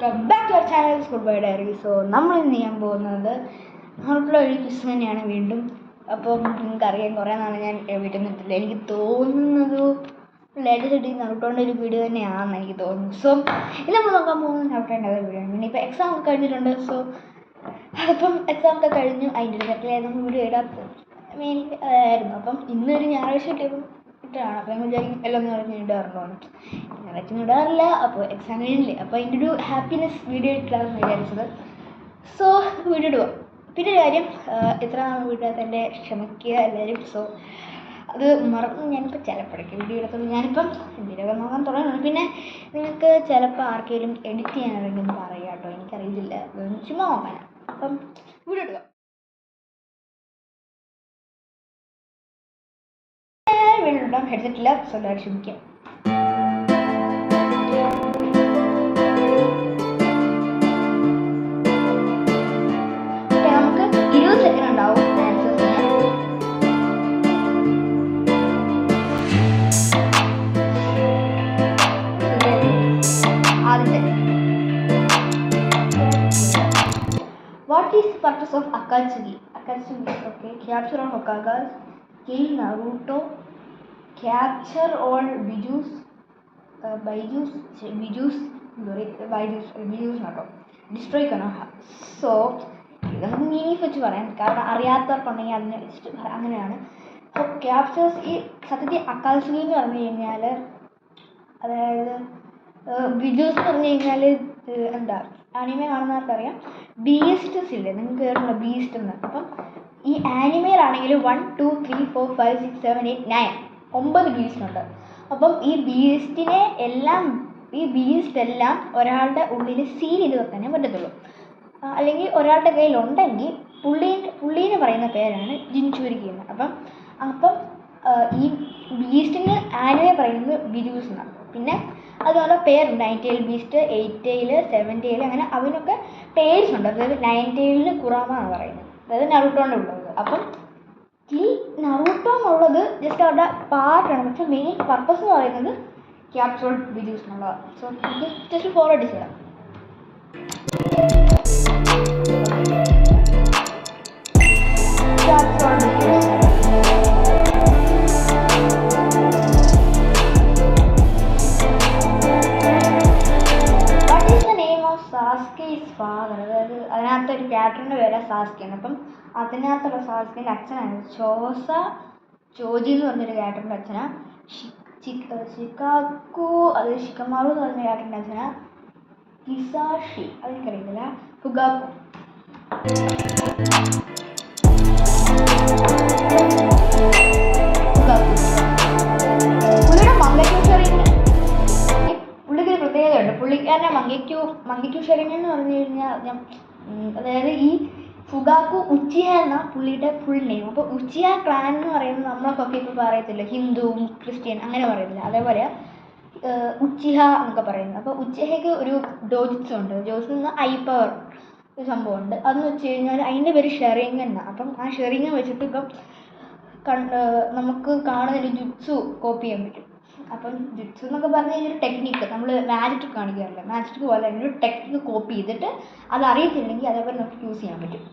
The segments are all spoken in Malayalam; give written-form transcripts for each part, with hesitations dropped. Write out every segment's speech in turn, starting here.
Welcome back to our channel School Boy Diary. So നമ്മൾ ഇന്ന് ചെയ്യാൻ പോകുന്നത് നാട്ടിലുള്ള ഒരു ക്വിസ് തന്നെയാണ് വീണ്ടും. അപ്പം നിങ്ങൾക്കറിയാം കുറേ നാളെ ഞാൻ വീട്ടിൽ നിന്നിട്ടില്ല. എനിക്ക് തോന്നുന്നത് ലേറ്റസ്റ്റ് നറുട്ടോൻ്റെ ഒരു വീഡിയോ തന്നെയാണെന്ന് എനിക്ക് തോന്നുന്നു. സോ ഇന്ന് നമ്മൾ നോക്കാൻ പോകുന്നത് നറുട്ടോൻ്റെ അതേ വീഡിയോ ആണ്. പിന്നെ ഇപ്പോൾ എക്സാം ഒക്കെ കഴിഞ്ഞിട്ടുണ്ട്. സോ അതിപ്പം എക്സാം ഒക്കെ കഴിഞ്ഞു. അതിൻ്റെ ഒരു തെറ്റിലായിരുന്നു വീഡിയോ ഇടാത്തത് മെയിൻ ആയിരുന്നു. അപ്പം ഇന്നൊരു ഞായറാഴ്ച കിട്ടിയപ്പം ഇട്ടാണ്. അപ്പം ഞങ്ങൾ വിചാരിക്കും എല്ലാം ഒന്ന് പറഞ്ഞ് ഇടാറുണ്ടോന്ന്. ഞായറാഴ്ച ഇടാറില്ല. അപ്പോൾ എക്സാം കഴിഞ്ഞില്ലേ, അപ്പോൾ അതിൻ്റെ ഒരു ഹാപ്പിനെസ് വീഡിയോ ഇട്ടാണെന്ന് വിചാരിച്ചത്. സോ വീഡിയോ ഇടുക. പിന്നെ ഒരു കാര്യം, എത്ര നാൾ വീഡിയോ തന്നെ ക്ഷമിക്കുക എല്ലാവരും. സോ അത് മറന്ന് ഞാനിപ്പോൾ ചിലപ്പോഴേക്ക് വീഡിയോ എടുത്തത് ഞാനിപ്പം എന്തെങ്കിലുമൊക്കെ നോക്കാൻ തുടങ്ങുന്നു. പിന്നെ നിങ്ങൾക്ക് ചിലപ്പോൾ ആർക്കെങ്കിലും എഡിറ്റ് ചെയ്യാനാണെങ്കിലും പറയാം കേട്ടോ, എനിക്കറിയില്ല, ചുമ്മാ നോക്കാനാണ്. അപ്പം വീഡിയോ ഇടുക. വീഡിയോ ഇടാം, ഹെഡ്സെറ്റില്ല. സോ എല്ലാവരും ക്ഷമിക്കാം. What is the purpose of Akatsuki? Akatsuki, okay. Capture all Hokages, kill Naruto, capture all Bijus, Naruto, destroy Konoha. So, ഇതൊന്നും മീനിങ് വെച്ച് പറയാം, കാരണം അറിയാത്തവർക്കുണ്ടെങ്കിൽ അതിനെ വെച്ചിട്ട് അങ്ങനെയാണ്. അപ്പോൾ ക്യാപ്ചേഴ്സ് ഈ സത്യത്തിൽ അക്കാത്സുകി എന്ന് പറഞ്ഞു കഴിഞ്ഞാൽ, അതായത് ബിജൂസ് എന്ന് പറഞ്ഞു കഴിഞ്ഞാൽ എന്താ, ആനിമെ കാണുന്നവർക്കറിയാം, ബീസ്റ്റസ് ഇല്ലേ, നിങ്ങൾക്ക് കേൾക്കുന്ന ബീസ്റ്റ് എന്ന്. അപ്പം ഈ ആനിമയിലാണെങ്കിൽ 1 2 3 4 5 6 7 8 9 9 ബീസ്റ്റ് ഉണ്ട്. അപ്പം ഈ ബീസ്റ്റ് എല്ലാം ഒരാളുടെ ഉള്ളിൽ സീൽ ചെയ്ത് വെക്കാനേ പറ്റത്തുള്ളൂ. അല്ലെങ്കിൽ ഒരാളുടെ കയ്യിലുണ്ടെങ്കിൽ പുള്ളീനെ പറയുന്ന പേരാണ് ജിൻചുരിക്കി എന്ന്. അപ്പം ഈ ബീസ്റ്റിന് ആനിമെ പറയുന്നത് ബിജൂസ് എന്നാണ്. പിന്നെ അതുപോലെ പേരുണ്ട്, 9 tail ബീസ്റ്റ്, 8 tail 7 tail, അങ്ങനെ അവനൊക്കെ പേഴ്സ് ഉണ്ട്. അതായത് 9 tail കുറാമ എന്ന് പറയുന്നത്, അതായത് നറുട്ടോൻ്റെ ഉള്ളത്. അപ്പം ഈ നറുട്ടോ എന്നുള്ളത് ജസ്റ്റ് അവരുടെ പാർട്ടാണ്, പക്ഷെ മെയിൻ പർപ്പസ് എന്ന് പറയുന്നത് ക്യാപ്ചർ ബിജൂസ് എന്നുള്ളതാണ്. സോ നമുക്ക് ജസ്റ്റ് ഫോർവേഡ് ചെയ്യാം. ഫാദർ, അതായത് അതിനകത്തൊരു ക്യാരക്ടറിൻ്റെ പേര് സാസ്കിയാണ്. അപ്പം അതിനകത്തുള്ള സാസ്കിൻ്റെ അച്ഛനാണ് ചോജി എന്ന് പറഞ്ഞൊരു ക്യാരക്ടറിൻ്റെ അച്ഛനാണ്. ഷിക്കാക്കു, അത് ഷിക്കമാറു എന്ന് പറഞ്ഞ ക്യാരക്ടറിൻ്റെ അച്ഛനാണ് ഹിസാഷി, അതെനിക്കറിയില്ല. ഫുഗാക്കു. പുള്ളിക്കാരനെ മങ്കയ്ക്കു ഷെറിങ്ങൻ എന്ന് പറഞ്ഞു കഴിഞ്ഞാൽ അതായത് ഈ ഫുഗാക്കു ഉച്ചിയ എന്ന പുള്ളിയുടെ ഫുൾ നെയിം. അപ്പോൾ ഉച്ചിയ ക്ലാൻ എന്ന് പറയുന്നത് നമ്മളൊക്കെ ഇപ്പോൾ പറയത്തില്ല, ഹിന്ദു ക്രിസ്ത്യൻ അങ്ങനെ പറയത്തില്ല, അതേപോലെ ഉച്ചിഹ എന്നൊക്കെ പറയുന്നത്. അപ്പോൾ ഉച്ചിഹയ്ക്ക് ഒരു ഡോജിറ്റ്സ് ഉണ്ട്. ഡോജിറ്റ്സ് എന്ന് ഐ പവർ ഒരു സംഭവമുണ്ട്. അതെന്ന് വെച്ച് കഴിഞ്ഞാൽ അതിൻ്റെ പേര് ഷെറിങ്ങൻ എന്നാണ്. അപ്പം ആ ഷെറിങ്ങൻ വെച്ചിട്ട് ഇപ്പം നമുക്ക് കാണുന്നൊരു ജുറ്റ്സു കോപ്പി ചെയ്യാൻ പറ്റും. അപ്പം ജുറ്റ്സു എന്നൊക്കെ പറഞ്ഞു കഴിഞ്ഞാൽ ഒരു ടെക്നിക്ക്, നമ്മൾ മാജിക് കാണിക്കാറില്ല, മാജിക് പോലെ ഒരു ടെക്നിക്ക് കോപ്പി ചെയ്തിട്ട് അത് അറിയത്തില്ലെങ്കിൽ അതേപോലെ നമുക്ക് യൂസ് ചെയ്യാൻ പറ്റും.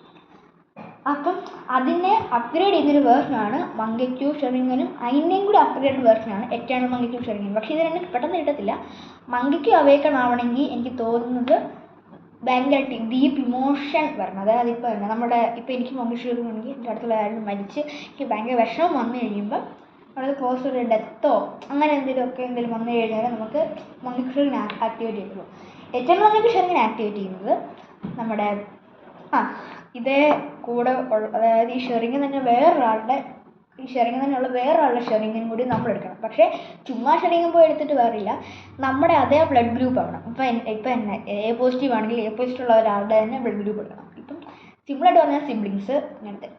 അപ്പം അതിനെ അപ്ഗ്രേഡ് ചെയ്യുന്നൊരു വേർഷനാണ് മങ്കയ്ക്കു ഷെറിങ്ങനും. അതിൻ്റെയും കൂടി അപ്ഗ്രേഡ് വേർഷനാണ് എറ്റേണൽ മങ്കയ്ക്കു ഷെറിങ്ങൻ. പക്ഷേ ഇത് രണ്ടും പെട്ടെന്ന് കിട്ടത്തില്ല. മങ്കയ്ക്കു അവേക്കൺ ആവണമെങ്കിൽ എനിക്ക് തോന്നുന്നത് ഭയങ്കരമായിട്ട് ഡീപ്പ് ഇമോഷൻ വരണം. അതായത് ഇപ്പോൾ തന്നെ ഇപ്പോൾ എനിക്ക് മങ്കയ്ക്കു ഷെറിങ്ങാണെങ്കിൽ എൻ്റെ അടുത്തുള്ള ആരും മരിച്ച് എനിക്ക് ഭയങ്കര വിഷമം വന്നു കഴിയുമ്പോൾ വളരെ ക്ലോസ് ഒരു ഡെത്തോ അങ്ങനെ എന്തെങ്കിലും വന്നു കഴിഞ്ഞാൽ നമുക്ക് മങ്കയ്ക്കു ഷെറിങ്ങൻ ആക്ടിവേറ്റ് ചെയ്യുള്ളൂ. ഏറ്റവും മങ്കയ്ക്കു ഷെറിങ്ങൻ ആക്ടിവേറ്റ് ചെയ്യുന്നത് നമ്മുടെ ഇതേ കൂടെ അതായത് ഈ ഷെറിങ്ങൻ തന്നെ തന്നെയുള്ള വേറൊരാളുടെ ഷെറിങ്ങൻ കൂടി നമ്മൾ എടുക്കണം. പക്ഷേ ചുമ്മാ ഷെറിങ്ങൻ പോയി എടുത്തിട്ട് കാര്യമില്ല, നമ്മുടെ അതേ ബ്ലഡ് ഗ്രൂപ്പ് ആവണം. ഇപ്പം എന്നെ എ പോസിറ്റീവ് ആണെങ്കിൽ എ പോസിറ്റീവ് ഉള്ള ഒരാളുടെ തന്നെ ബ്ലഡ് ഗ്രൂപ്പ് എടുക്കണം. ഇപ്പം സിമ്പിളായിട്ട് പറഞ്ഞാൽ സിബ്ലിങ്സ് അങ്ങനത്തെ.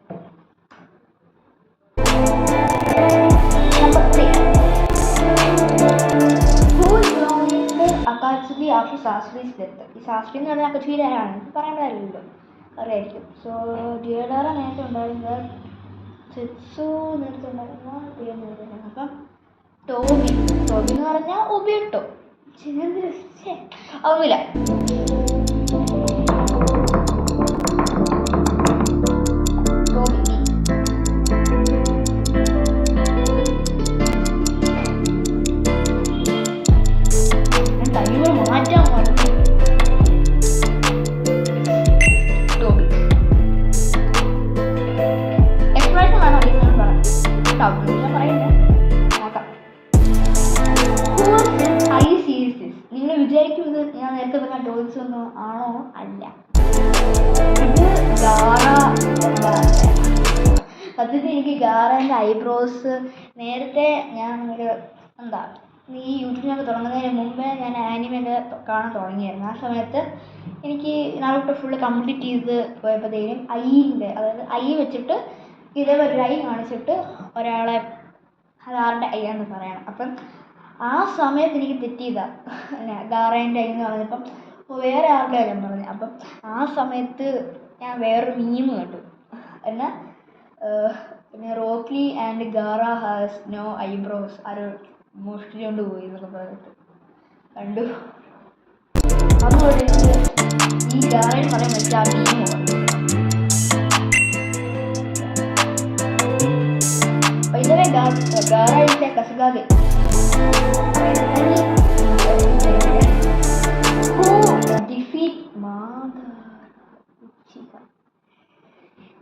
അക്കാത്സുകി ആഫ്റ്റർ സാസ്ട്രീസ് ഡെത്ത്. ഈ സാസ്ട്രി എന്ന് പറഞ്ഞാൽ അക്കാത്സുകിയുടെ ആരാണ് പറയാൻ കാര്യമില്ലല്ലോ, അറിയായിരിക്കും. സോ ഡിയോഡാറ നേരത്തെ ഉണ്ടായിരുന്നത്, സെറ്റ്സു നേരത്തെ ഉണ്ടായിരുന്ന, അപ്പം ടോബി എന്ന് പറഞ്ഞാൽ ഒബിട്ടോ, ഒന്നുമില്ല. മതി. ടോബി എക്സ്പ്രഷൻ വേണം അറിയുന്നത് പറയാം. ഞാൻ പറയുന്നത് നോക്കാം. ഐ സീരീസ് നിങ്ങൾ വിചാരിക്കുന്നത് ഞാൻ നേരത്തെ പറഞ്ഞ ഡോൾസ് ഒന്നും ആണോ? അല്ല. ഇത് ഗാറ. സത്യത്തിൽ എനിക്ക് ഗാറേൻ്റെ ഐബ്രോസ് നേരത്തെ ഞാൻ എന്താ ഈ യൂട്യൂബിനൊക്കെ തുടങ്ങുന്നതിന് മുമ്പേ ഞാൻ ആനിമയൊക്കെ കാണാൻ തുടങ്ങിയായിരുന്നു. ആ സമയത്ത് എനിക്ക് നാളോട്ട് ഫുള്ള് കംപ്ലീറ്റ് ചെയ്ത് പോയപ്പോഴത്തേക്കും ഐൻ്റെ അതായത് ഐ വെച്ചിട്ട് ഇതേപോലെ ഒരു ഐ കാണിച്ചിട്ട് ഒരാളെ അതാരുടെ ഐ എന്ന് പറയണം. അപ്പം ആ സമയത്ത് എനിക്ക് തെറ്റിയതാണ്. ഗാറേൻ്റെ ഐ എന്ന് പറഞ്ഞപ്പം വേറെ ആരുടെ ഞാൻ പറഞ്ഞു. അപ്പം ആ സമയത്ത് ഞാൻ വേറൊരു മീം കണ്ടു. എന്നാൽ പിന്നെ റോക്ലി ആൻഡ് ഗാറ ഹാസ് നോ ഐബ്രോസ് ആരോ മോഷ്ടിച്ചുകൊണ്ട് പോയി എന്നൊക്കെ പറഞ്ഞിട്ട് കണ്ടു. അതുകൊണ്ട് ഈ ഗാറയിൽ പറയാൻ പറ്റിയ ആ മീം പൈതവേ ഗാറ ഇല്ല കസകാതെ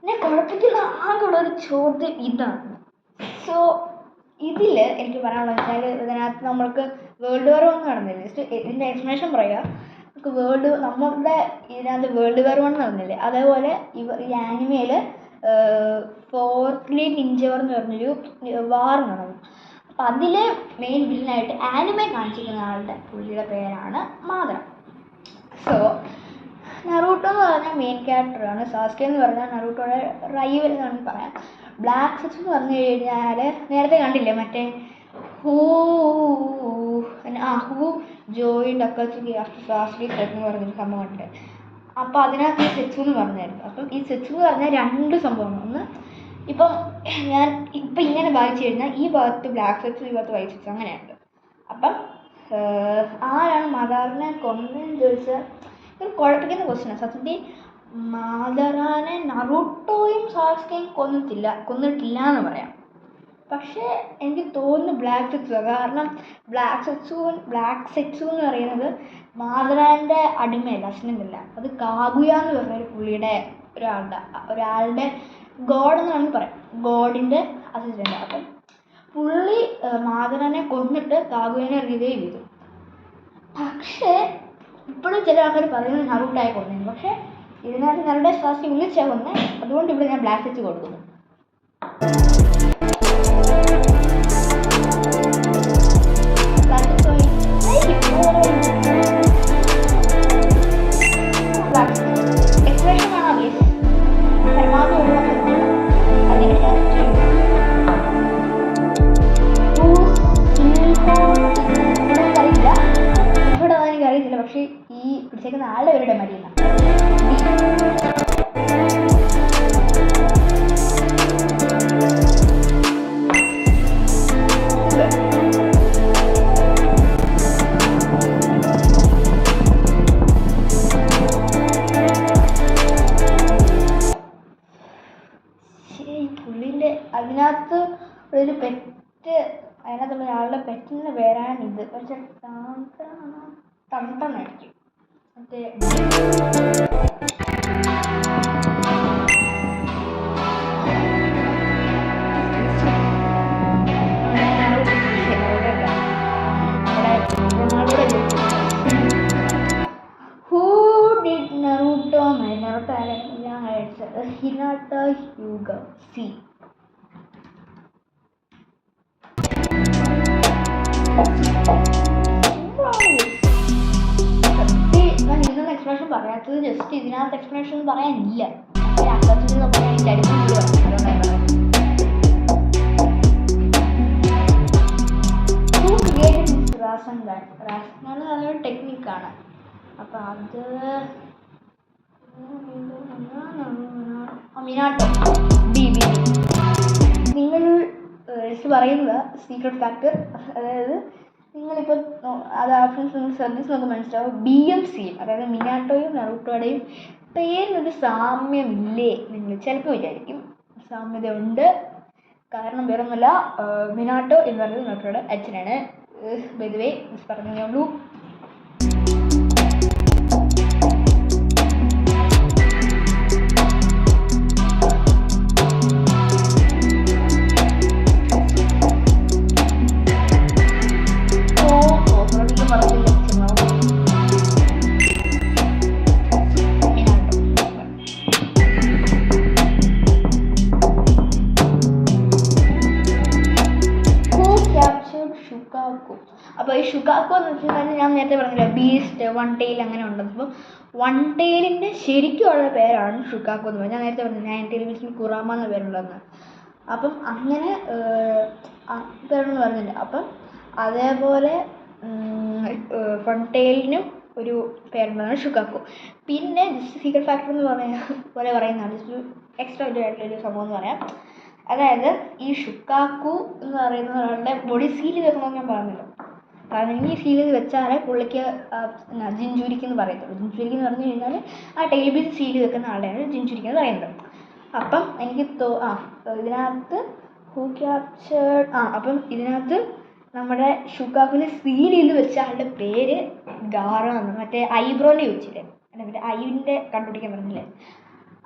എന്നെ കുഴപ്പിക്കുന്ന ആകെയുള്ളൊരു ചോദ്യം ഇതാണ്. സോ ഇതിൽ എനിക്ക് പറയാനുള്ളത് വെച്ചാൽ ഇതിനകത്ത് നമ്മൾക്ക് വേൾഡ് വാർ ഒന്നും നടന്നില്ല. ജസ്റ്റ് ഇതിൻ്റെ എക്സ്പ്ലനേഷൻ പറയാം. നമുക്ക് നമ്മളുടെ ഇതിനകത്ത് വേൾഡ് വാർ ഒന്ന് നടന്നില്ലേ, അതേപോലെ ഈ ആനിമയിൽ ഫോർത്ത് നിഞ്ച വാർ എന്ന് പറഞ്ഞൊരു വാർ നടന്നു. അപ്പം അതിലെ മെയിൻ വില്ലനായിട്ട് ആനിമെ കാണിച്ചിരിക്കുന്ന പുള്ളിയുടെ പേരാണ് മാദറ. സോ നറൂട്ടോ എന്ന് പറഞ്ഞാൽ മെയിൻ ക്യാരക്ടറാണ്. സാസ്കെ എന്ന് പറഞ്ഞാൽ നറൂട്ടോയുടെ റൈവൽ എന്നാണ് പറയാം. ബ്ലാക്ക് സെറ്റ്സ് എന്ന് പറഞ്ഞു കഴിഞ്ഞാൽ നേരത്തെ കണ്ടില്ലേ മറ്റേ ഹൂ ജോയിൻഡ് അക്കച്ചുക്കി ആഫ്റ്റർ സാസ്കെ സെറ്റ് എന്ന് പറഞ്ഞൊരു സംഭവം ഉണ്ട്. അപ്പോൾ അതിനകത്ത് ഈ സെറ്റ്സ് എന്ന് പറഞ്ഞായിരുന്നു. അപ്പം ഈ സെറ്റ്സ് എന്ന് പറഞ്ഞാൽ രണ്ട് സംഭവമാണ്. ഒന്ന് ഇപ്പം ഞാൻ ഇപ്പം ഇങ്ങനെ വായിച്ചു കഴിഞ്ഞാൽ ഈ ഭാഗത്ത് ബ്ലാക്ക് സെറ്റ്സ് ഈ ഭാഗത്ത് വൈറ്റ് സെറ്റ്സ് അങ്ങനെയുണ്ട്. അപ്പം ആരാണ് മദറിനെ കൊന്നതെന്ന് ചോദിച്ചാൽ ഒരു കുഴപ്പിക്കുന്ന ക്വസ്റ്റ്യനാണ്. സത്യത്തിൽ മാദറാനെ നറൂട്ടോയും സാസ്കെയും കൊന്നിട്ടില്ല എന്ന് പറയാം. പക്ഷേ എനിക്ക് തോന്നുന്നു ബ്ലാക്ക് സെറ്റ്സ്. കാരണം ബ്ലാക്ക് സെറ്റ്സു എന്ന് പറയുന്നത് മാദറാൻ്റെ അടിമയല്ല, അച്ഛനല്ല. അത് കാഗുയ എന്ന് പറഞ്ഞൊരു പുള്ളിയുടെ ഒരാളുടെ ഗോഡ് എന്ന് വേണമെങ്കിൽ പറയാം. ഗോഡിൻ്റെ അസിസ്റ്റൻ്റ്. അപ്പം പുള്ളി മാദറാനെ കൊന്നിട്ട് കാഗുയനെ റിവൈവ് ചെയ്തു. പക്ഷേ ഇപ്പോഴും ചില ആൾക്കാർ പറയുന്നത് നറൂട്ടോയെ കൊന്നു. പക്ഷേ ഇതിനകത്ത് നറുടെ സാസ്കെ വിളിച്ചാൽ കൊന്നത്. അതുകൊണ്ട് ഇവിടെ ഞാൻ ബ്ലാക്ക് സെറ്റ്സ് കൊടുക്കുന്നു. എക്സ്പ്രഷൻ ആണോ പരമാവധി അറിയില്ല. പക്ഷേ ഈ പിടിച്ചേക്കുന്ന ആളുടെ പേരുടെ മരിയില്ല. പുള്ളിൻ്റെ അതിനകത്ത് ഒരു പെറ്റ്, അതിനകത്തുള്ള ഒരാളുടെ പെറ്റിൻ്റെ പേരാണിത്. പക്ഷെ തണ്ടനായിരിക്കും മറ്റേ ഹിനാട്ട ഹ്യൂഗ സി. ഞാൻ ഇതിനൊന്നും എക്സ്പ്ലനേഷൻ പറയാത്തത് ജസ്റ്റ് ഇതിനകത്ത് എക്സ്പ്ലനേഷൻ ഒന്നും പറയാനില്ല. നല്ലൊരു ടെക്നിക്കാണ്. അപ്പം അത് മിനാട്ടോ നിങ്ങൾ പറയുന്നത് സീക്രട്ട് ഫാക്ടർ. അതായത് നിങ്ങളിപ്പോൾ അത് ആപ്ഷൻസ് നിങ്ങൾ ശ്രദ്ധിച്ച് നമുക്ക് മനസ്സിലാവും. BMC അതായത് മിനാട്ടോയും നറൂട്ടോയുടെയും പേരിനൊരു സാമ്യമില്ലേ നിങ്ങൾ ചിലപ്പോൾ വിചാരിക്കും. സാമ്യത ഉണ്ട്. കാരണം വേറൊന്നുമല്ല, മിനാട്ടോ എന്ന് പറയുന്നത് നറൂട്ടോയുടെ അച്ഛനാണ്. ബൈ ദ വേ പറഞ്ഞേ ഉള്ളൂ. വൺ ടെയിൽ അങ്ങനെ ഉണ്ടെന്ന്. അപ്പം വൺ ടെയിലിൻ്റെ ശരിക്കുള്ള പേരാണ് ഷുക്കാക്കു എന്ന് പറയുന്നത്. ഞാൻ നേരത്തെ പറഞ്ഞു നയൻ ടെയിൽ ബീസ്റ്റിന് കുറാമ എന്ന പേരുണ്ടെന്ന്. അപ്പം അങ്ങനെ പേരെന്ന് പറഞ്ഞില്ല. അപ്പം അതേപോലെ വൺ ടെയിലിനും ഒരു പേരുള്ളതാണ് ഷുക്കാക്കു. പിന്നെ ജസ്റ്റ് സീക്രട്ട് ഫാക്ടർ എന്ന് പറയുന്നതാണ് ജസ്റ്റ് എക്സ്ട്രാ ആയിട്ടുള്ളൊരു സംഭവം എന്ന് പറയാം. അതായത് ഈ ഷുക്കാക്കു എന്ന് പറയുന്ന ഒരാളുടെ ബോഡി സീൽ ചെയ്ത് വെക്കണമെന്ന് ഞാൻ പറഞ്ഞല്ലോ. കാരണം ഈ സീൽ ചെയ്ത് വെച്ചാലേ പുള്ളിക്ക് ജിഞ്ചുരിക്ക് എന്ന് പറയത്തുള്ളൂ. ജിഞ്ചുരിക്ക് എന്ന് പറഞ്ഞു കഴിഞ്ഞാൽ ആ ടെയിൽ പീസ് സീൽ ചെയ്ത് വെക്കുന്ന ആളുടെയാണ് ജിഞ്ചുരിക്ക് എന്ന് പറയുന്നത്. അപ്പം എനിക്ക് ഇതിനകത്ത് അപ്പം ഇതിനകത്ത് നമ്മുടെ ഷുക്കാക്കുവിനെ സീൽ ചെയ്ത് വെച്ച ആളുടെ പേര് ഗാറ എന്ന്. മറ്റേ ഐബ്രോനെ ചോദിച്ചില്ലേ, മറ്റേ ഐവിൻ്റെ കണ്ടുപിടിക്കാൻ പറഞ്ഞില്ലേ,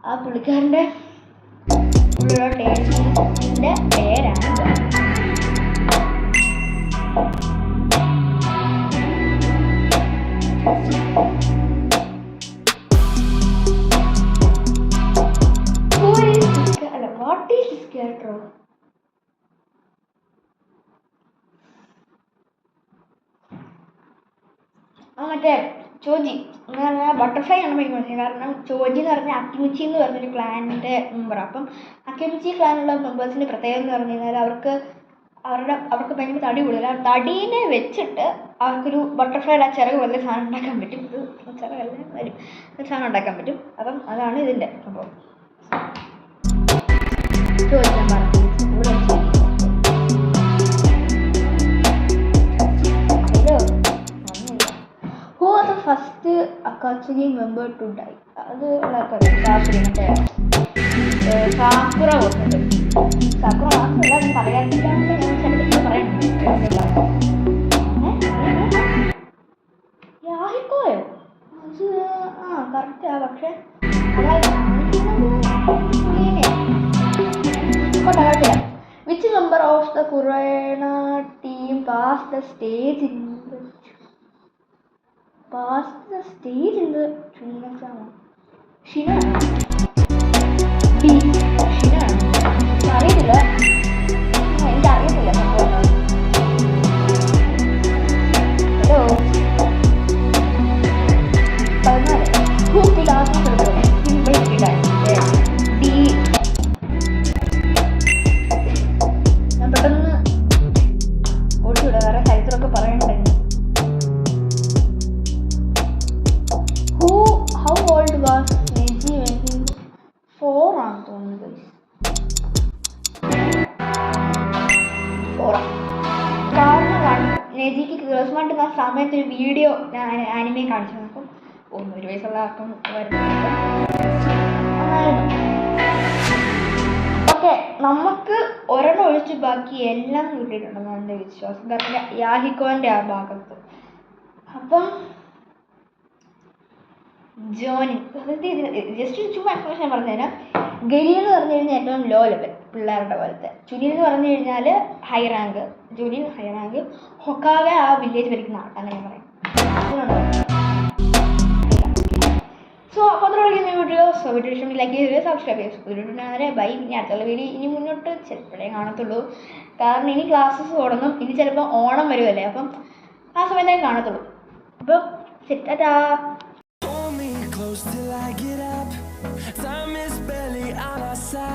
ആ പുള്ളിക്കാരൻ്റെ ടേസ്റ്റിൻ്റെ പേരാണ് Gaara. What is this character? മറ്റേ ചോജി എന്ന് പറഞ്ഞാൽ ബട്ടർഫ്ലൈ ആണ് എനിക്ക് മനസ്സിലായത്. കാരണം ചോജി എന്ന് പറഞ്ഞാൽ അക്കിമിച്ചി എന്ന് പറഞ്ഞൊരു ക്ലാനിൻ്റെ മെമ്പർ. അപ്പം അക്കിമിച്ചി ക്ലാനുള്ള മെമ്പേഴ്സിൻ്റെ പ്രത്യേകത എന്ന് പറഞ്ഞു കഴിഞ്ഞാൽ അവർക്ക് ഭയങ്കര തടി കൂടുതൽ. ആ തടീനെ വെച്ചിട്ട് അവർക്കൊരു ബട്ടർഫ്ലൈയുടെ ചിറക് പോലെ സാധനം ഉണ്ടാക്കാൻ പറ്റും. ഒരു ചിറകല്ല വരും സാധനം ഉണ്ടാക്കാൻ പറ്റും. അപ്പം അതാണ് ഇതിൻ്റെ സംഭവം. ചോദിക്കാൻ പറഞ്ഞു who was the first Akatsuki member to die? അത് മറ്റേ സാക്കുറ പോകുന്നത്. സാക്കുറ മാത്രമല്ല പറയാതില്ലാണ്ട് ഞാൻ ചിലപ്പോൾ പറയുന്നുണ്ട്. യാഹിക്കോയോ? അത് കറക്റ്റാ. പക്ഷെ which member of the Kurenai team pass the stage in the training exam? Shino അറിയത്തില്ല, എനിക്കറിയത്തില്ല സംഭവം. ഹലോ 14 ഞാൻ പെട്ടെന്ന് ഓടിച്ചൂടെ, വേറെ ചരിത്രമൊക്കെ പറയണ്ടായിരുന്നു. How old was Neji when he 4 ആണെന്ന് തോന്നുന്നത്. 4. കാരണം നെജിക്ക് ഗേൾസ് മണ്ട് ആ സമയത്ത് ഒരു വീഡിയോ ഞാൻ ആനിമയെ കാണിച്ചു. അപ്പം 1 വയസ്സുള്ള ആർക്കും ഓക്കെ. നമുക്ക് ഒരെണ്ണം ഒഴിച്ച് ബാക്കി എല്ലാം കിട്ടിയിട്ടുണ്ടെന്നാണ് എൻ്റെ വിശ്വാസം. കാരണം യാഹിക്കോൻ്റെ ആ ഭാഗത്ത്. അപ്പം ജോനി ജസ്റ്റ് ചുമ്മാ എക്സ്പ്ലനേഷൻ പറഞ്ഞുതരാം. ഗരി എന്ന് പറഞ്ഞു കഴിഞ്ഞാൽ ഏറ്റവും ലോ ലെവൽ പിള്ളേരുടെ പോലത്തെ. ചുനിൽ എന്ന് പറഞ്ഞു കഴിഞ്ഞാൽ high rank. Jonin high rank. Hokage ആ വില്ലേജ് ഭരിക്കുന്ന ആൾ, അങ്ങനെ പറയാം. സോ അപ്പോൾ അത്ര കളിക്കുന്ന വീഡിയോ. സോ വീഡിയോ ഇഷ്ടം ലൈക്ക് ചെയ്ത് സബ്സ്ക്രൈബ് ചെയ്യുക. ബൈ. ഇനി അടുത്തുള്ള വീഡിയോ ഇനി മുന്നോട്ട് ചിലപ്പോഴേ കാണത്തുള്ളൂ. കാരണം ഇനി ക്ലാസ്സസ് തുടങ്ങും. ഇനി ചിലപ്പോൾ ഓണം വരുമല്ലേ, അപ്പം ആ സമയത്തേ കാണത്തുള്ളൂ. അപ്പം സെറ്റാ. Till I get up, time is barely on our side.